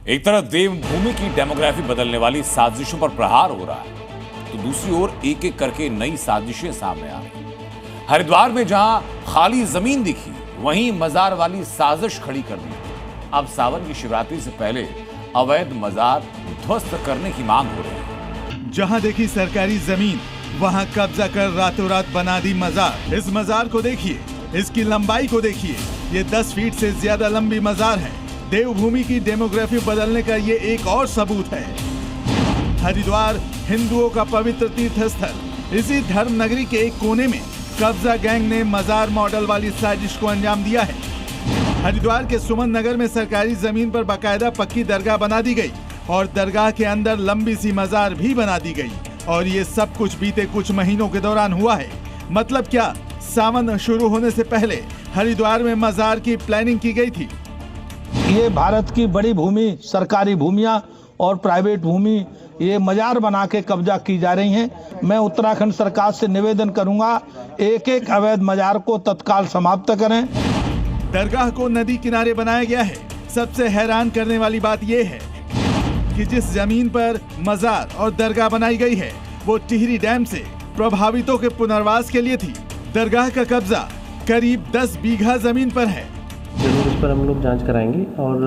एक तरफ देवभूमि की डेमोग्राफी बदलने वाली साजिशों पर प्रहार हो रहा है, तो दूसरी ओर एक एक करके नई साजिशें सामने आ रही। हरिद्वार में जहां खाली जमीन दिखी, वहीं मजार वाली साजिश खड़ी कर दी। अब सावन की शिवरात्रि से पहले अवैध मजार ध्वस्त करने की मांग हो रही है। जहां देखी सरकारी जमीन, वहां कब्जा कर रातों रात बना दी मजार। इस मजार को देखिए, इसकी लंबाई को देखिए, ये 10 फीट से ज्यादा लंबी मजार है। देवभूमि की डेमोग्राफी बदलने का ये एक और सबूत है। हरिद्वार हिंदुओं का पवित्र तीर्थ स्थल, इसी धर्म नगरी के एक कोने में कब्जा गैंग ने मजार मॉडल वाली साजिश को अंजाम दिया है। हरिद्वार के सुमन नगर में सरकारी जमीन पर बाकायदा पक्की दरगाह बना दी गई और दरगाह के अंदर लंबी सी मजार भी बना दी गई। और ये सब कुछ बीते कुछ महीनों के दौरान हुआ है। मतलब क्या सावन शुरू होने से पहले हरिद्वार में मजार की प्लानिंग की गई थी? ये भारत की बड़ी भूमि, सरकारी भूमियां और प्राइवेट भूमि, ये मजार बना के कब्जा की जा रही हैं। मैं उत्तराखंड सरकार से निवेदन करूंगा, एक एक अवैध मजार को तत्काल समाप्त करें। दरगाह को नदी किनारे बनाया गया है। सबसे हैरान करने वाली बात यह है कि जिस जमीन पर मजार और दरगाह बनाई गई है, वो टिहरी डैम से प्रभावितों के पुनर्वास के लिए थी। दरगाह का कब्जा करीब 10 बीघा जमीन पर है। जरूर इस पर हम लोग जांच कराएंगे और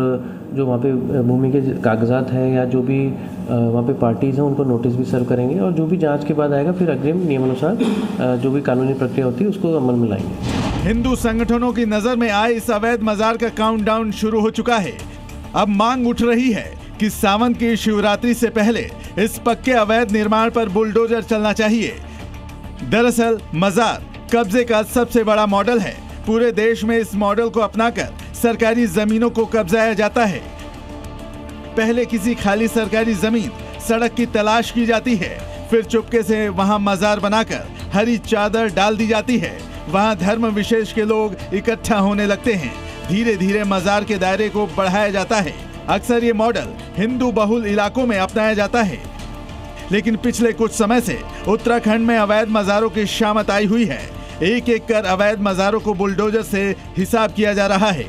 जो वहाँ पे भूमि के कागजात हैं या जो भी वहाँ पे पार्टीज हैं, उनको नोटिस भी सर्व करेंगे और जो भी जांच के बाद आएगा फिर अग्रिम नियमानुसार जो भी कानूनी प्रक्रिया होती है उसको अमल में लाएंगे। हिंदू संगठनों की नजर में आए इस अवैध मजार का काउंटडाउन शुरू हो चुका है। अब मांग उठ रही है कि सावन की शिवरात्रि से पहले इस पक्के अवैध निर्माण पर बुलडोजर चलना चाहिए। दरअसल मजार कब्जे का सबसे बड़ा मॉडल है। पूरे देश में इस मॉडल को अपनाकर सरकारी जमीनों को कब्जाया जाता है। पहले किसी खाली सरकारी जमीन, सड़क की तलाश की जाती है, फिर चुपके से वहां मजार बनाकर हरी चादर डाल दी जाती है। वहां धर्म विशेष के लोग इकट्ठा होने लगते हैं। धीरे धीरे मजार के दायरे को बढ़ाया जाता है। अक्सर ये मॉडल हिंदू बहुल इलाकों में अपनाया जाता है, लेकिन पिछले कुछ समय से उत्तराखंड में अवैध मजारों की शामत आई हुई है। एक एक कर अवैध मजारों को बुलडोजर से हिसाब किया जा रहा है।